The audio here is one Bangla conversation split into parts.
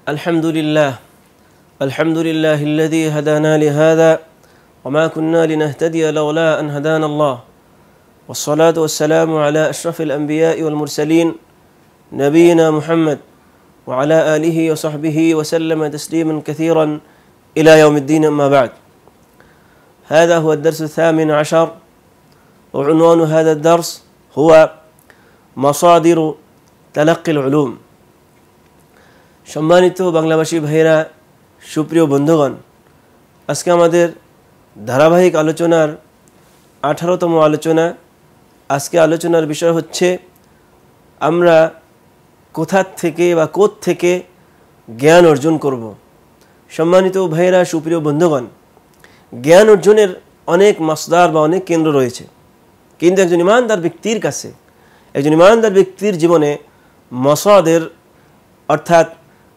الحمد لله الذي هدانا لهذا وما كنا لنهتدي لولا أن هدانا الله والصلاة والسلام على أشرف الأنبياء والمرسلين نبينا محمد وعلى آله وصحبه وسلم تسليما كثيرا إلى يوم الدين. أما بعد، هذا هو الدرس 18 وعنوان هذا الدرس هو مصادر تلقي العلوم. সম্মানিত বাংলাভাষী ভাইরা, সুপ্রিয় বন্ধুগণ, আজকে আমাদের ধারাবাহিক আলোচনার 18তম আলোচনা। আজকে আলোচনার বিষয় হচ্ছে আমরা কোথা থেকে বা থেকে জ্ঞান অর্জন করব। সম্মানিত ভাইরা, সুপ্রিয় বন্ধুগণ, জ্ঞান অর্জনের অনেক মাসদার বা অনেক কেন্দ্র রয়েছে, কিন্তু একজন ইমানদার ব্যক্তির কাছে, একজন ইমানদার ব্যক্তির জীবনে মাসাদের অর্থাৎ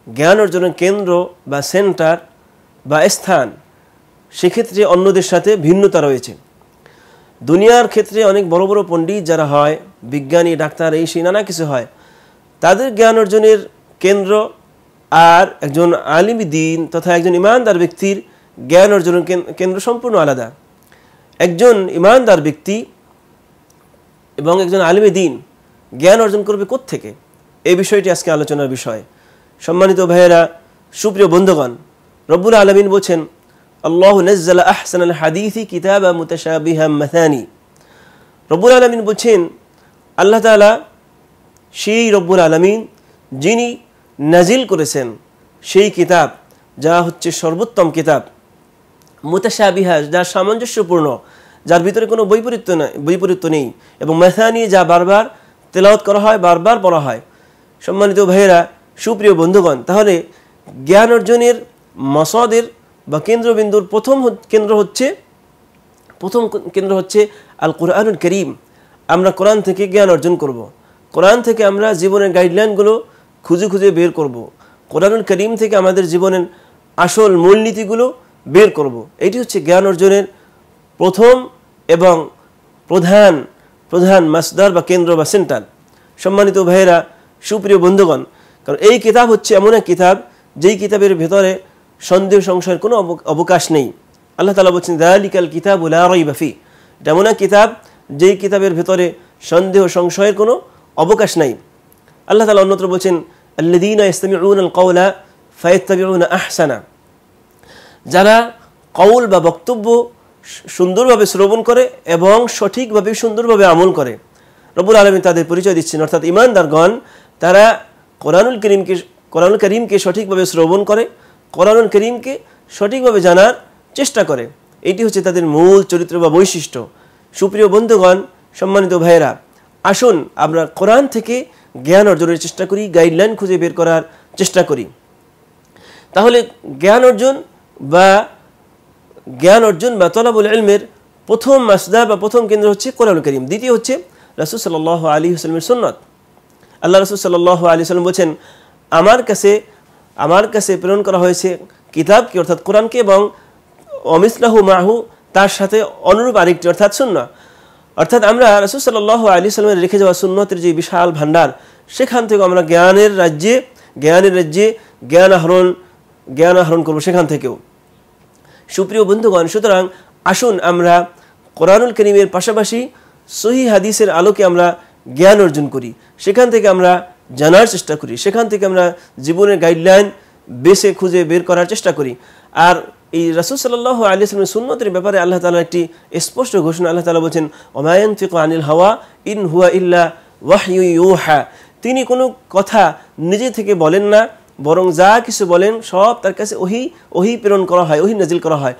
জ্ঞান অর্জনের কেন্দ্র বা সেন্টার বা স্থান, সেক্ষেত্রে অন্যদের সাথে ভিন্নতা রয়েছে। দুনিয়ার ক্ষেত্রে অনেক বড় বড় পণ্ডিত যারা হয়, বিজ্ঞানী, ডাক্তার, এই সেই নানা কিছু হয়, তাদের জ্ঞান অর্জনের কেন্দ্র আর একজন আলিম দ্বীন তথা একজন ইমানদার ব্যক্তির জ্ঞান অর্জনের কেন্দ্র সম্পূর্ণ আলাদা। একজন ইমানদার ব্যক্তি এবং একজন আলিম দ্বীন জ্ঞান অর্জন করবে কোত্থেকে, এই বিষয়টি আজকে আলোচনার বিষয়। সম্মানিত ভাইয়েরা, সুপ্রিয় বন্ধুগণ, রব্বুল আলামিন বলছেন, আল্লাহু নাজ্জালা আহসানাল হাদিসি কিতাবাম মুতাশাবিহাম মাসানি। রব্বুল আলামিন বলছেন, আল্লাহ তাআলা সেই রব্বুল আলামিন যিনি নাজিল করেছেন সেই কিতাব, যা হচ্ছে সর্বোত্তম কিতাব, মুতাশাবিহা, যা সামঞ্জস্যপূর্ণ, যার ভিতরে কোনো বৈপরীত্য নেই, এবং মাসানি, যা বারবার তেলাওয়াত করা হয়, বারবার পড়া হয়। সম্মানিত ভাইয়েরা, সুপ্রিয় বন্ধুগণ, তাহলে জ্ঞান অর্জনের মাসাদের বা কেন্দ্রবিন্দুর প্রথম কেন্দ্র হচ্ছে আল কুরআনুল কারীম। আমরা কোরআন থেকে জ্ঞান অর্জন করব। কোরআন থেকে আমরা জীবনের গাইডলাইনগুলো খুঁজে খুঁজে বের করব। কোরআনুল কারীম থেকে আমাদের জীবনের আসল মূলনীতিগুলো বের করব। এটি হচ্ছে জ্ঞান অর্জনের প্রথম এবং প্রধান মাসদার বা কেন্দ্র বা সেন্টার। সম্মানিত ভাইয়েরা, সুপ্রিয় বন্ধুগণ, কারণ এই কিতাব হচ্ছে এমন এক কিতাব যেই কিতাবের ভেতরে সন্দেহ সংশয়ের কোনো অবকাশ নেই। আল্লাহ তাআলা বলছেন, যালিকাল কিতাবু লা রাইবা ফি। এটা এমন এক কিতাব যেই কিতাবের ভেতরে সন্দেহ সংশয়ের কোনো অবকাশ নাই। আল্লাহ তাআলা অন্যত্র বলছেন, আল্লাযীনা ইসতামিউনাল কাওলা ফায়াত্তাবিউনা আহসানা। যারা কওল বা বক্তব্য সুন্দরভাবে শ্রবণ করে এবং সঠিকভাবে সুন্দরভাবে আমল করে। রব্বুল আলামিন তাদের পরিচয় দিচ্ছেন, অর্থাৎ ইমানদারগণ তারা কোরআনুল কারীমকে সঠিকভাবে শ্রবণ করে, কোরআনুল কারীমকে সঠিকভাবে জানার চেষ্টা করে। এটি হচ্ছে তাদের মূল চরিত্র বা বৈশিষ্ট্য। সুপ্রিয় বন্ধুগণ, সম্মানিত ভাইয়েরা, আসুন আমরা কোরআন থেকে জ্ঞান অর্জনের চেষ্টা করি, গাইডলাইন খুঁজে বের করার চেষ্টা করি। তাহলে জ্ঞান অর্জন বা তলাবুল ইলমের প্রথম মাসদার বা প্রথম কেন্দ্র হচ্ছে কোরআনুল কারীম। দ্বিতীয় হচ্ছে রাসূল সাল্লাল্লাহু আলাইহি ওয়াসাল্লামের সুন্নাত। আল্লাহ রাসূল সাল্লাল্লাহু আলাইহি ওয়াসাল্লাম বলেছেন, আমার কাছে প্রেরণ করা হয়েছে কিতাবকে অর্থাৎ কোরআনকে, এবং অমিসলাহু মাহু, তার সাথে অনুরূপ আরেকটি অর্থাৎ সুন্নাহ। অর্থাৎ আমরা রাসূল সাল্লাল্লাহু আলাইহি ওয়াসাল্লামের রেখে যাওয়া সুন্নতের যে বিশাল ভান্ডার, সেখান থেকে আমরা জ্ঞানের রাজ্যে জ্ঞান আহরণ করব সেখান থেকেও। সুপ্রিয় বন্ধুগণ, সুতরাং আসুন আমরা কোরআনুল কারীমের পাশাপাশি সহিহ হাদিসের আলোকে আমরা জ্ঞান অর্জন করি, সেখান থেকে আমরা জানার চেষ্টা করি, সেখান থেকে আমরা জীবনের গাইডলাইন খুঁজে বের করার চেষ্টা করি। আর এই রাসূল সাল্লাল্লাহু আলাইহি ওয়াসাল্লামের সুন্নতের ব্যাপারে আল্লাহ তাআলার একটি স্পষ্ট ঘোষণা। আল্লাহ তাআলা বলেছেন, ওয়া মা ইয়ানতিকু আনিল হাওয়া ইন হুয়া ইল্লা ওয়াহয়ু ইউহা। তিনি কোনো কথা নিজে থেকে বলেন না, বরং যা কিছু বলেন সব তার কাছে ওহী প্রেরণ করা হয়, ওহী নাজিল করা হয়।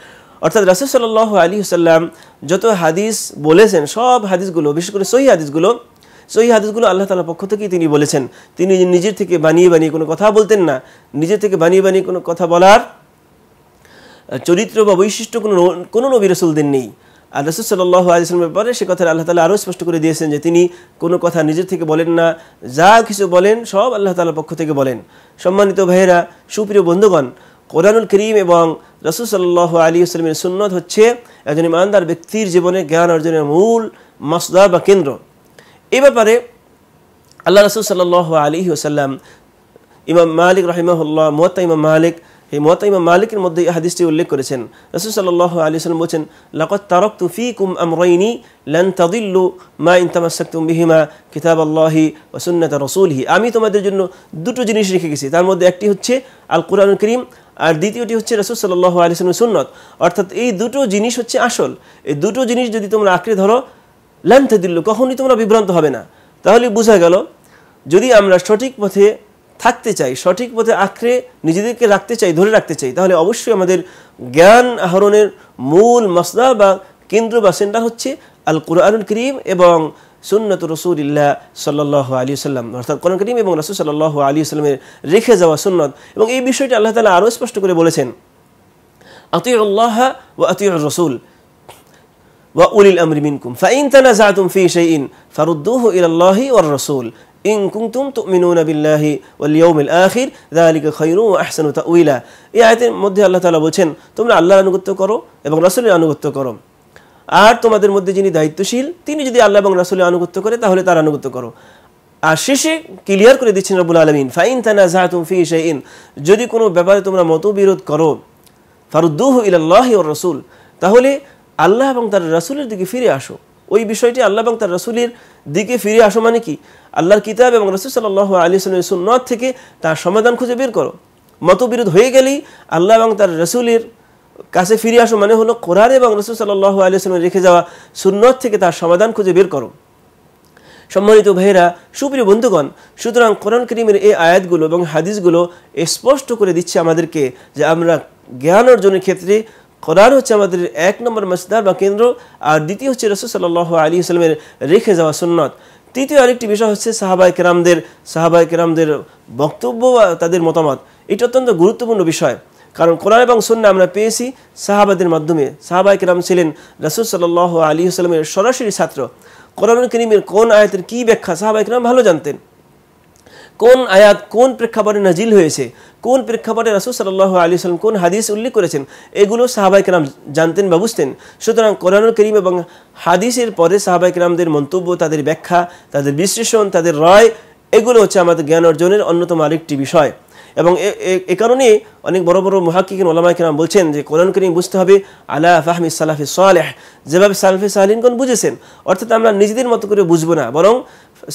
অর্থাৎ রাসূল সাল্লাল্লাহু আলাইহি ওয়াসাল্লাম যত হাদিস বলেছেন, সব হাদিসগুলো, বিশেষ করে সহিহ হাদিসগুলো আল্লাহ তাআলার পক্ষ থেকেই তিনি বলেছেন। তিনি নিজের থেকে বানিয়ে কোনো কথা বলতেন না। নিজের থেকে বানিয়ে কোনো কথা বলার চরিত্র বা বৈশিষ্ট্য কোনো নবী রাসূলদের নেই। আর রাসূল সাল্লাল্লাহু আলাইহি ওয়াসাল্লামের ব্যাপারে সে কথা আল্লাহ তাআলা আরও স্পষ্ট করে দিয়েছেন যে তিনি কোনো কথা নিজের থেকে বলেন না, যা কিছু বলেন সব আল্লাহ তাআলার পক্ষ থেকে বলেন। সম্মানিত ভাইয়েরা, সুপ্রিয় বন্ধুগণ, কোরআনুল কারীম এবং রাসূল সাল্লাল্লাহু আলাইহি ওয়াসাল্লামের সুন্নাত হচ্ছে একজন ইমানদার ব্যক্তির জীবনে জ্ঞান অর্জনের মূল মাসদার বা কেন্দ্র। এই ব্যাপারে আল্লাহ রাসূল সাল্লাল্লাহু আলাইহি ওয়াসাল্লাম ইমাম মালিক রাহিমাহুল্লাহ মুয়াত্তা ইমাম মালিক, এই মুয়াত্তা ইমাম মালিকের মধ্যে এই হাদিসটি উল্লেখ করেছেন। রাসূল সাল্লাল্লাহু আলাইহি ওয়াসাল্লাম বলেছেন, লাকাদ তারাকতু ফীকুম আমরাইনি লান তাদিল্লু মা ইন তামাসসাকতুম বিহিমা কিতাবাল্লাহি ওয়া সুন্নাত রাসূলিহি। আমি তোমাদের জন্য দুটো জিনিস রেখে গেছি, তার মধ্যে একটি হচ্ছে আল কুরআনুল কারীম, আর দ্বিতীয়টি হচ্ছে রাসূল সাল্লাল্লাহু আলাইহি ওয়াসাল্লামের সুন্নাত। অর্থাৎ এই দুটো জিনিস হচ্ছে আসল। এই দুটো জিনিস যদি তোমরা আঁকড়ে ধরো, লান তাদিল্লু, কখনোই তোমরা বিভ্রান্ত হবে না। তাহলে বোঝা গেল, যদি আমরা সঠিক পথে থাকতে চাই, সঠিক পথে আঁকড়ে নিজেদেরকে রাখতে চাই, ধরে রাখতে চাই, তাহলে অবশ্যই আমাদের জ্ঞান আহরণের মূল মাসদার বা কেন্দ্র বা সেন্টার হচ্ছে আল কুরআনুল কারীম এবং সুন্নাত রাসূলিল্লাহ সাল্লাল্লাহু আলাইহি ওয়াসাল্লাম, অর্থাৎ কোরআন কারীম এবং রাসূল সাল্লাল্লাহু আলাইহি ওয়াসাল্লামের রেখে যাওয়া সুন্নাত। এবং এই বিষয়টি আল্লাহ তাআলা আরও স্পষ্ট করে বলেছেন, আতিউল্লাহ ওয়া আতিউর রাসূল ওয়া উলিল আমরি মিনকুম ফাইন তানাযাতুম ফি শাইইন ফারুদ্দুহু ইলাল্লাহি ওয়ার রাসূল ইন কুনতুম তুমিনুনা বিল্লাহি ওয়াল ইয়াউমিল আখির যালিকা খায়রুন ওয়া আহসানু তাউইলা। এই আয়াতের মধ্যে আল্লাহ তাআলা বলেছেন, তোমরা আল্লাহর আনুগত্য করো এবং রাসূলের আনুগত্য করো, আর তোমাদের মধ্যে যিনি দায়িত্বশীল তিনি যদি আল্লাহ এবং রাসূলের আনুগত্য করে তাহলে তার আনুগত্য করো। আর শেষে ক্লিয়ার করে দিচ্ছেন রব্বুল আলামিন, ফাইন তানাযাতুম ফি শাইইন, যদি কোনো ব্যাপারে তোমরা মতবিরোধ করো, ফারুদ্দুহু ইলাল্লাহি ওয়ার রাসূল, তাহলে আল্লাহ এবং তার রাসূলের দিকে ফিরে আসো। ওই বিষয়টি আল্লাহ এবং তার রাসূলের দিকে ফিরে আসো মানে কি? আল্লাহর কিতাব এবং রাসূল সাল্লাল্লাহু আলাইহি ওয়াসাল্লামের সুন্নাত থেকে তার সমাধান খুঁজে বের করো। মতবিরোধ হয়ে গেলেই আল্লাহ এবং তার রাসূলের কাছে ফিরে আসো, মানে হলো কোরআন এবং রাসূল সাল্লাল্লাহু আলাইহি ওয়াসাল্লামের রেখে যাওয়া সুন্নাত থেকে তার সমাধান খুঁজে বের করো। সম্মানিত ভাইরা, সুপ্রিয় বন্ধুগণ, সুতরাং কোরআন কারীমের এই আয়াতগুলো এবং হাদিসগুলো স্পষ্ট করে দিচ্ছে আমাদেরকে যে আমরা জ্ঞান অর্জনের ক্ষেত্রে কোরআন হচ্ছে আমাদের এক নম্বর মাসদার বা কেন্দ্র, আর দ্বিতীয় হচ্ছে রাসূল সাল্লাল্লাহু আলাইহি ওয়াসাল্লামের রেখে যাওয়া সুন্নাত। তৃতীয় আরেকটি বিষয় হচ্ছে সাহাবায়ে কেরামদের বক্তব্য বা তাদের মতামত। এটা অত্যন্ত গুরুত্বপূর্ণ বিষয়, কারণ কোরআন এবং সুন্নাহ আমরা পেয়েছি সাহাবাদের মাধ্যমে। সাহাবায়ে কেরাম ছিলেন রাসূল সাল্লাল্লাহু আলাইহি ওয়াসাল্লামের সরাসরি ছাত্র। কোরআনুল কারীমের কোন আয়াতের কী ব্যাখ্যা সাহাবায়ে কেরাম ভালো জানতেন, কোন আয়াত কোন প্রেক্ষাপটে নাজিল হয়েছে, কোন প্রেক্ষাপটে রাসূল সাল্লাল্লাহু আলাইহি ওয়াসাল্লাম কোন হাদিস উল্লেখ করেছেন, এগুলো সাহাবায়ে কেরাম জানতেন বা বুঝতেন। সুতরাং কোরআনুল কারীম এবং হাদিসের পরে সাহাবায়ে কেরামদের মন্তব্য, তাদের ব্যাখ্যা, তাদের বিশ্লেষণ, তাদের রায়, এগুলো হচ্ছে আমাদের জ্ঞান অর্জনের অন্যতম আরেকটি বিষয়। এবং এ কারণে অনেক বড় বড় মুহাক্কিকিন ওলামায়ে কেরাম বলছেন যে কোরআন কারীম বুঝতে হবে আলা ফাহমি সালাফি সালেহ, যেভাবে সালফে সালিহিনগণ বুঝেছেন। অর্থাৎ আমরা নিজেদের মতো করে বুঝবো না, বরং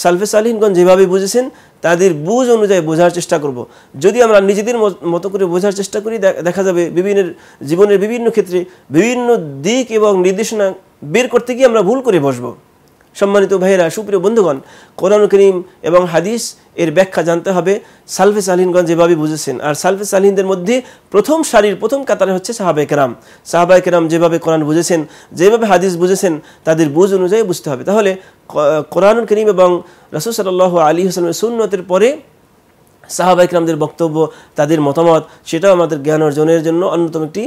সালফে সালিহিনগণ যেভাবে বুঝেছেন তাদের বুঝ অনুযায়ী বোঝার চেষ্টা করব। যদি আমরা নিজেদের মতো করে বোঝার চেষ্টা করি, দেখা যাবে জীবনের বিভিন্ন ক্ষেত্রে বিভিন্ন দিক এবং নির্দেশনা বের করতে গিয়ে আমরা ভুল করে বসবো। সম্মানিত ভাইয়েরা, সুপ্রিয় বন্ধুগণ, কোরআন কারীম এবং হাদিস এর ব্যাখ্যা জানতে হবে সালফে সালিহিনগণ যেভাবে বুঝেছেন। আর সালফে সালিহিনদের মধ্যে প্রথম সারির প্রথম কাতারে হচ্ছে সাহাবায়ে কেরাম। সাহাবায়ে কেরাম যেভাবে কোরআন বুঝেছেন, যেভাবে হাদিস বুঝেছেন, তাদের বুঝ অনুযায়ী বুঝতে হবে। তাহলে কোরআন কারীম এবং রাসূল সাল্লাল্লাহু আলাইহি ওয়াসাল্লামের সুন্নতের পরে সাহাবায়ে কেরামদের বক্তব্য, তাদের মতামত, সেটাও আমাদের জ্ঞান অর্জনের জন্য অন্যতম একটি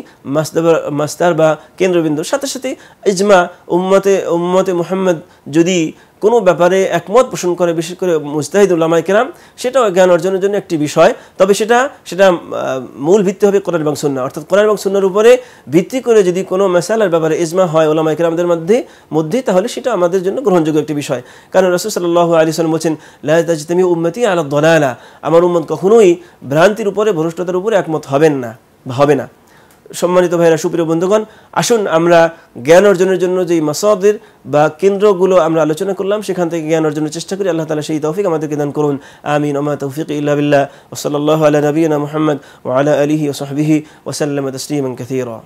মাসদার বা কেন্দ্রবিন্দুর সাথে সাথে ইজমা, উম্মতে মুহাম্মদ যদি কোনো ব্যাপারে একমত পোষণ করে, বিশেষ করে মুজতাহিদ উলামায়ে কেরাম, সেটাও জ্ঞান অর্জনের জন্য একটি বিষয়। তবে সেটা মূল ভিত্তি হবে কোরআন এবং সুন্নাহ, অর্থাৎ কোরআন এবং সুন্নাহর উপরে ভিত্তি করে যদি কোনো মাসালার ব্যাপারে ইজমা হয় উলামায়ে কেরামদের মধ্যে, তাহলে সেটা আমাদের জন্য গ্রহণযোগ্য একটি বিষয়। কারণ রাসূল সাল্লাল্লাহু আলাইহি ওয়াসাল্লাম বলেছেন, লা তাজতামি উম্মতি আলা দালালা, আমার উম্মত কখনোই ভ্রান্তির উপরে, ভ্রষ্টতার উপরে একমত হবে না। সম্মানিত ভাইরা, সুপ্রিয় বন্ধুগণ, আসুন আমরা জ্ঞান অর্জনের জন্য যেই মাসাদির বা কেন্দ্রগুলো আমরা আলোচনা করলাম সেখান থেকে জ্ঞান অর্জনের চেষ্টা করি। আল্লাহ তাআলা সেই তৌফিক আমাদেরকে দান করুন। আমিন। ওয়া মা তাওফীকি ইল্লা বিল্লাহ। ওয়া সাল্লাল্লাহু আলা নাবিয়িনা মুহাম্মদ ওয়া আলা আলিহি ওয়া সাহবিহি ওয়া সাল্লামা তাসলিমান কাসীরা।